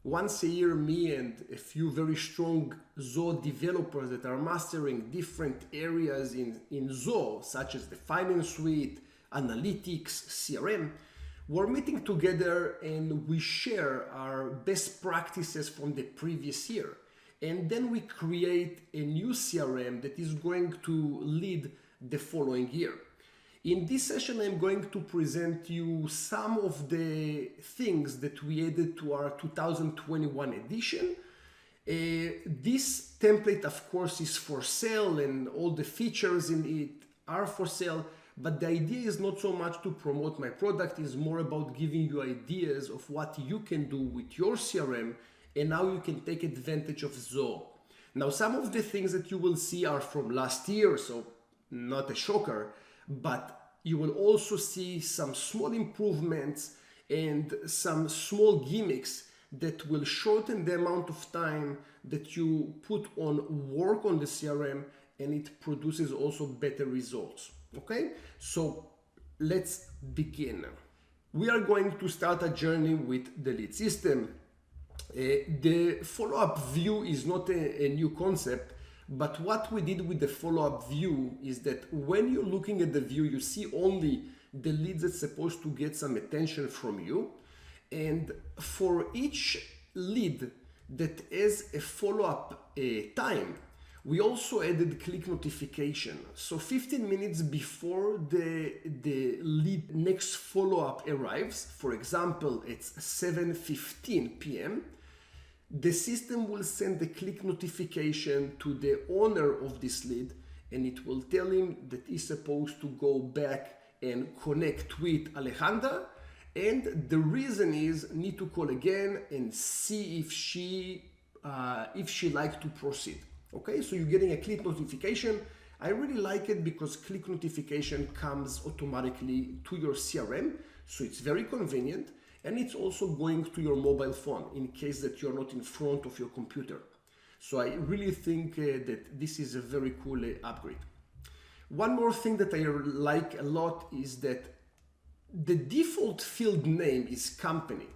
Once a year, me and a few very strong Zoho developers that are mastering different areas in Zoho, such as the finance suite, analytics, CRM, we're meeting together and we share our best practices from the previous year. And then we create a new CRM that is going to lead the following year. In this session, I'm going to present you some of the things that we added to our 2021 edition. This template, of course, is for sale and all the features in it are for sale, but the idea is not so much to promote my product, it's more about giving you ideas of what you can do with your CRM and how you can take advantage of Zoho. Now, some of the things that you will see are from last year, so not a shocker, but you will also see some small improvements and some small gimmicks that will shorten the amount of time that you put on work on the CRM, and it produces also better results. Okay, so let's begin. We are going to start a journey with the lead system. The follow-up view is not a new concept, but what we did with the follow-up view is that when you're looking at the view, you see only the leads that's supposed to get some attention from you. And for each lead that has a follow-up time, we also added click notification. So 15 minutes before the lead next follow-up arrives, for example, it's 7:15 p.m., the system will send the click notification to the owner of this lead, and it will tell him that he's supposed to go back and connect with Alejandra. And the reason is need to call again and see if she like to proceed. Okay, so you're getting a click notification. I really like it because click notification comes automatically to your CRM, so it's very convenient, and it's also going to your mobile phone in case that you're not in front of your computer. So I really think that this is a very cool upgrade. One more thing that I like a lot is that the default field name is company,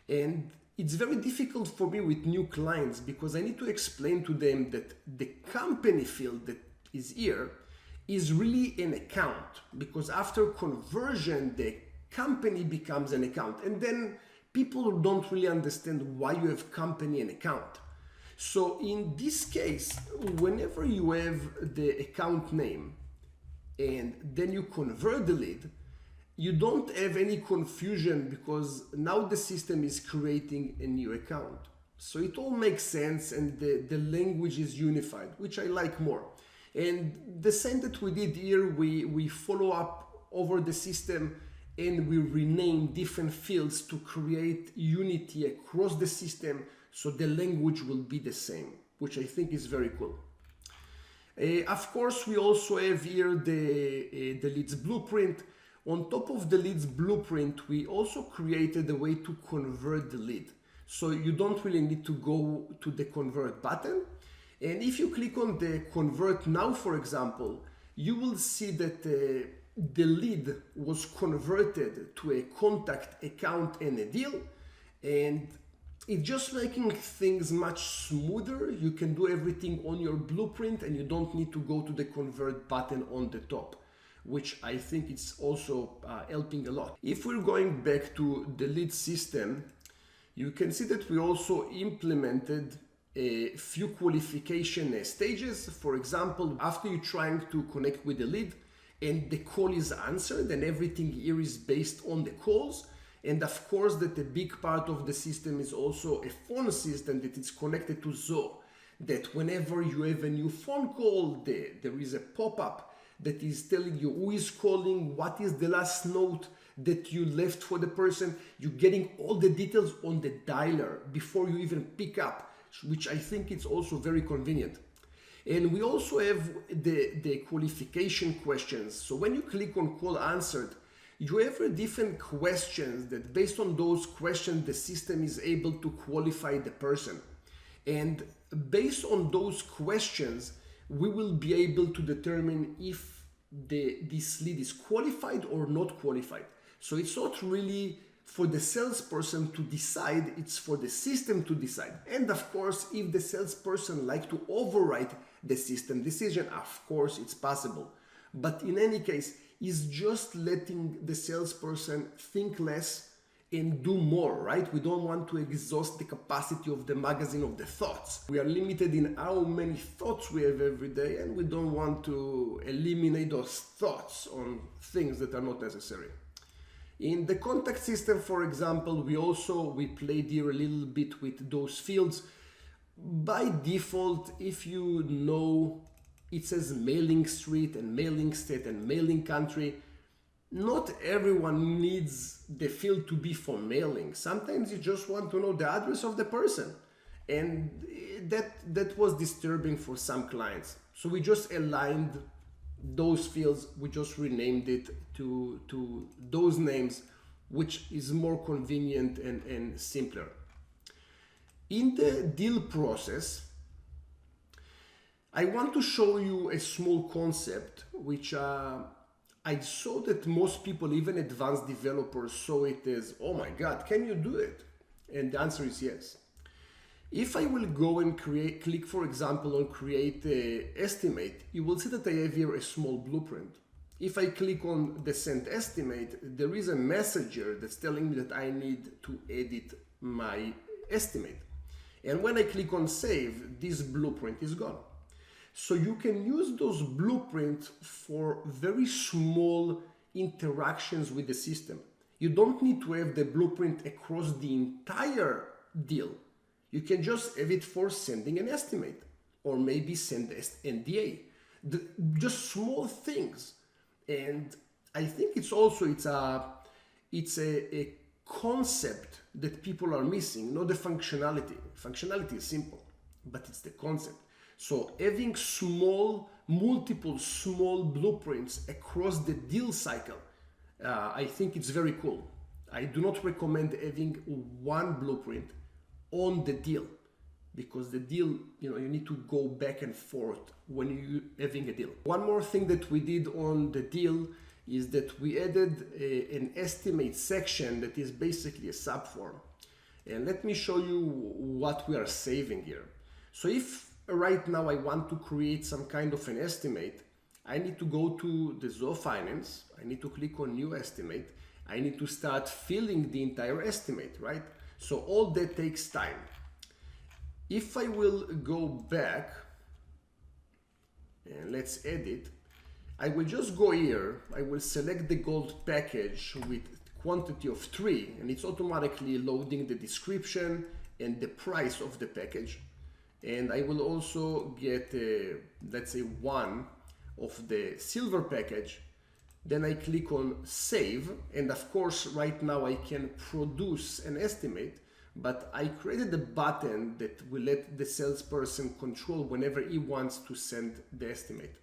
and it's very difficult for me with new clients because I need to explain to them that the company field that is here is really an account, because after conversion the company becomes an account, and then people don't really understand why you have company and account. So in this case, whenever you have the account name and then you convert the lead, you don't have any confusion because now the system is creating a new account. So it all makes sense, and the language is unified, which I like more. And the same that we did here, we follow up over the system and we rename different fields to create unity across the system, so the language will be the same, which I think is very cool. Of course, we also have here the leads blueprint. On top of the leads blueprint, we also created a way to convert the lead. So you don't really need to go to the convert button. And if you click on the convert now, for example, you will see that the lead was converted to a contact, account, and a deal. And it's just making things much smoother. You can do everything on your blueprint and you don't need to go to the convert button on the top, which I think it's also helping a lot. If we're going back to the lead system, you can see that we also implemented a few qualification stages. For example, after you're trying to connect with the lead and the call is answered, and everything here is based on the calls. And of course that a big part of the system is also a phone system that is connected to Zoho, that whenever you have a new phone call, there is a pop-up that is telling you who is calling, what is the last note that you left for the person. You're getting all the details on the dialer before you even pick up, which I think is also very convenient. And we also have the qualification questions. So when you click on call answered, you have different questions that based on those questions, the system is able to qualify the person. And based on those questions, we will be able to determine if this lead is qualified or not qualified. So it's not really for the salesperson to decide, it's for the system to decide. And of course, if the salesperson like to override the system decision, of course it's possible. But in any case, it's just letting the salesperson think less and do more, right? We don't want to exhaust the capacity of the magazine of the thoughts. We are limited in how many thoughts we have every day, and we don't want to eliminate those thoughts on things that are not necessary. In the contact system, for example, we played here a little bit with those fields. By default, if you know, it says mailing street and mailing state and mailing country. Not everyone needs the field to be for mailing. Sometimes you just want to know the address of the person. And that was disturbing for some clients. So we just aligned those fields, we just renamed it to those names, which is more convenient and simpler. In the deal process, I want to show you a small concept which I saw that most people, even advanced developers, saw it as, oh my God, can you do it? And the answer is yes. If I will go and click, for example, on create estimate, you will see that I have here a small blueprint. If I click on the send estimate, there is a messenger that's telling me that I need to edit my estimate. And when I click on save, this blueprint is gone. So you can use those blueprints for very small interactions with the system. You don't need to have the blueprint across the entire deal. You can just have it for sending an estimate or maybe send NDA. Just small things. And I think it's a concept that people are missing, not the functionality. Functionality is simple, but it's the concept. So having multiple small blueprints across the deal cycle, I think it's very cool. I do not recommend having one blueprint on the deal, because the deal, you need to go back and forth when you're having a deal. One more thing that we did on the deal is that we added an estimate section that is basically a subform. And let me show you what we are saving here. So if right now I want to create some kind of an estimate, I need to go to the Zoho Finance, I need to click on new estimate, I need to start filling the entire estimate, right? So all that takes time. If I will go back and let's edit, I will just go here, I will select the gold package with quantity of 3, and it's automatically loading the description and the price of the package. And I will also get, let's say, 1 of the silver package. Then I click on save. And of course, right now I can produce an estimate, but I created a button that will let the salesperson control whenever he wants to send the estimate.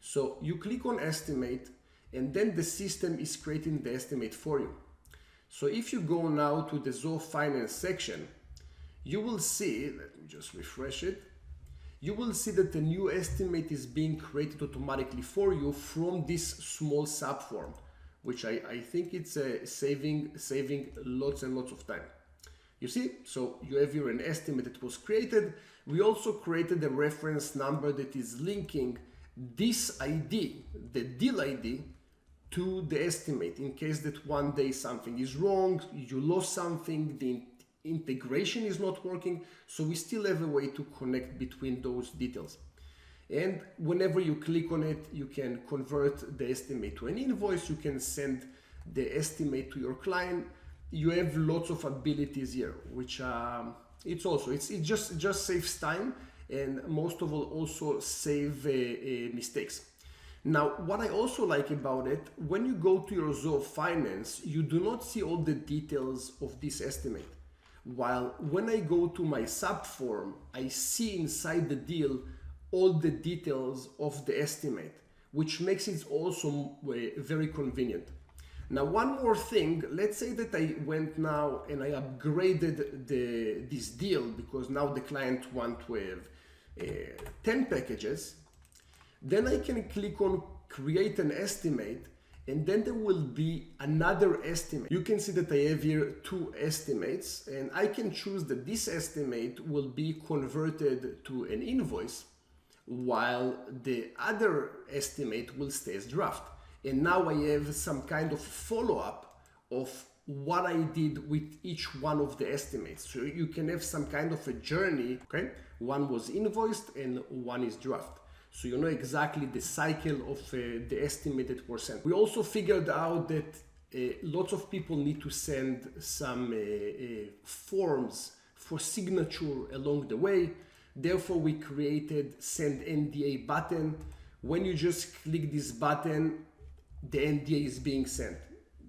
So you click on estimate, and then the system is creating the estimate for you. So if you go now to the Zoho Finance section, you will see, let me just refresh it, you will see that the new estimate is being created automatically for you from this small subform, which I think it's saving lots and lots of time. You see, so you have here an estimate that was created. We also created a reference number that is linking this ID, the deal ID, to the estimate in case that one day something is wrong, you lost something, the integration is not working, so we still have a way to connect between those details. And whenever you click on it, you can convert the estimate to an invoice, you can send the estimate to your client. You have lots of abilities here, which it just saves time, and most of all also save mistakes. Now, what I also like about it, when you go to your Zoho Finance, you do not see all the details of this estimate. While when I go to my subform, I see inside the deal all the details of the estimate, which makes it also very convenient. Now, one more thing, let's say that I went now and I upgraded this deal because now the client wants to have 10 packages. Then I can click on create an estimate, and then there will be another estimate. You can see that I have here two estimates, and I can choose that this estimate will be converted to an invoice while the other estimate will stay as draft. And now I have some kind of follow-up of what I did with each one of the estimates. So you can have some kind of a journey, okay? One was invoiced and one is draft. So you know exactly the cycle of the estimate that were sent. We also figured out that lots of people need to send some forms for signature along the way. Therefore, we created send NDA button. When you just click this button, the NDA is being sent.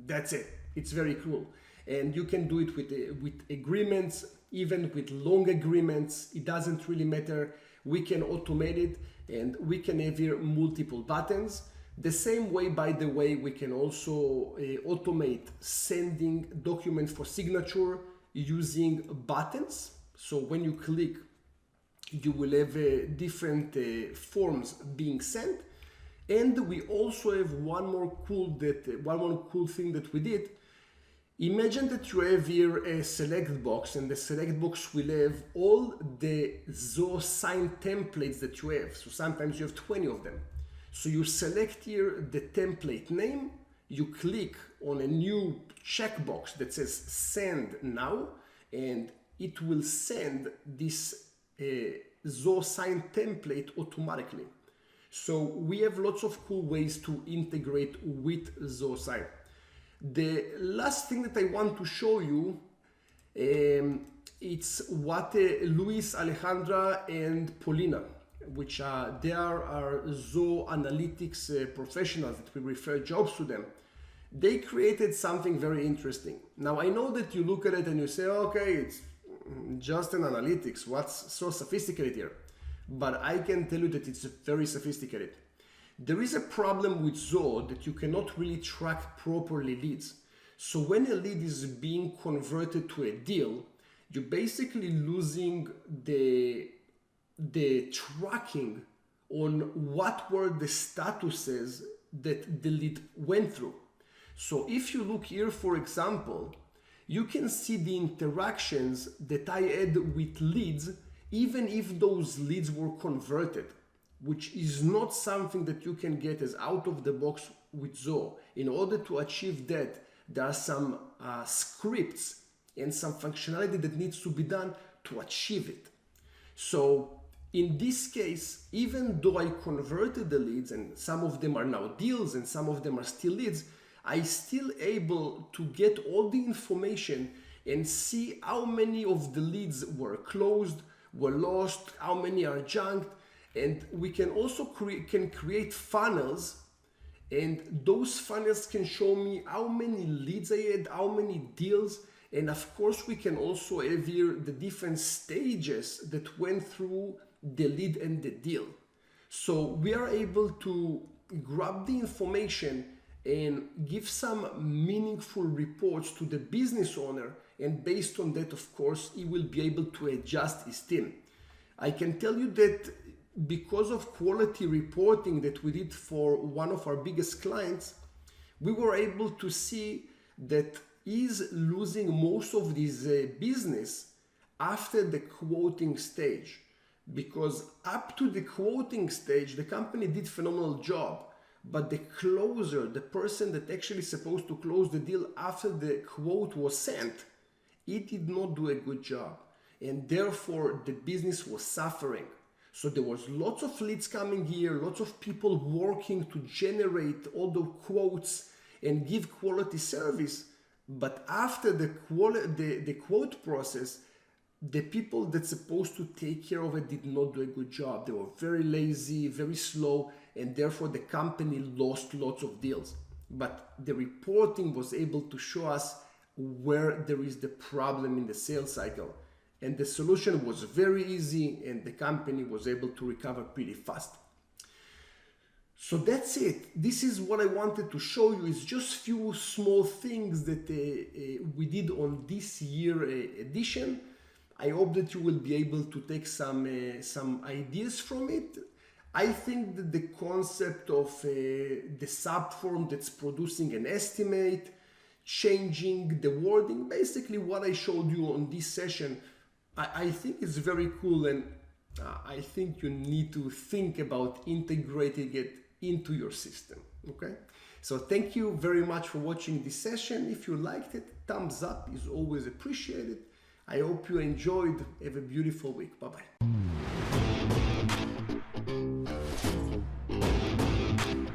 That's it. It's very cool. And you can do it with agreements, even with long agreements. It doesn't really matter. We can automate it, and we can have here multiple buttons. The same way, by the way, we can also automate sending documents for signature using buttons. So when you click, you will have different forms being sent. And we also have one more cool thing that we did. Imagine that you have here a select box, and the select box will have all the Zoho sign templates that you have. So sometimes you have 20 of them. So you select here the template name, you click on a new checkbox that says send now, and it will send this Zoho sign template automatically. So we have lots of cool ways to integrate with Zoho sign. The last thing that I want to show you, it's what Luis, Alejandra, and Paulina, which they are Zoho analytics professionals that we refer jobs to them. They created something very interesting. Now I know that you look at it and you say, okay, it's just an analytics. What's so sophisticated here? But I can tell you that it's very sophisticated. There is a problem with Zoho that you cannot really track properly leads. So when a lead is being converted to a deal, you're basically losing the tracking on what were the statuses that the lead went through. So if you look here, for example, you can see the interactions that I had with leads, even if those leads were converted, which is not something that you can get as out of the box with Zoho. In order to achieve that, there are some scripts and some functionality that needs to be done to achieve it. So in this case, even though I converted the leads and some of them are now deals and some of them are still leads, I still able to get all the information and see how many of the leads were closed, were lost, how many are junked. And we can also create funnels, and those funnels can show me how many leads I had, how many deals, and of course we can also have here the different stages that went through the lead and the deal. So we are able to grab the information and give some meaningful reports to the business owner, and based on that, of course, he will be able to adjust his team. I can tell you that because of quality reporting that we did for one of our biggest clients, we were able to see that he's losing most of this business after the quoting stage. Because up to the quoting stage, the company did a phenomenal job, but the closer, the person that actually supposed to close the deal after the quote was sent, he did not do a good job. And therefore, the business was suffering. So there was lots of leads coming here, lots of people working to generate all the quotes and give quality service. But after the quote process, the people that's supposed to take care of it did not do a good job. They were very lazy, very slow, and therefore the company lost lots of deals. But the reporting was able to show us where there is the problem in the sales cycle. And the solution was very easy, and the company was able to recover pretty fast. So that's it. This is what I wanted to show you. It's just few small things that we did on this year edition. I hope that you will be able to take some ideas from it. I think that the concept of the subform that's producing an estimate, changing the wording, basically what I showed you on this session, I think it's very cool, and I think you need to think about integrating it into your system, okay? So thank you very much for watching this session. If you liked it, thumbs up is always appreciated. I hope you enjoyed. Have a beautiful week. Bye-bye.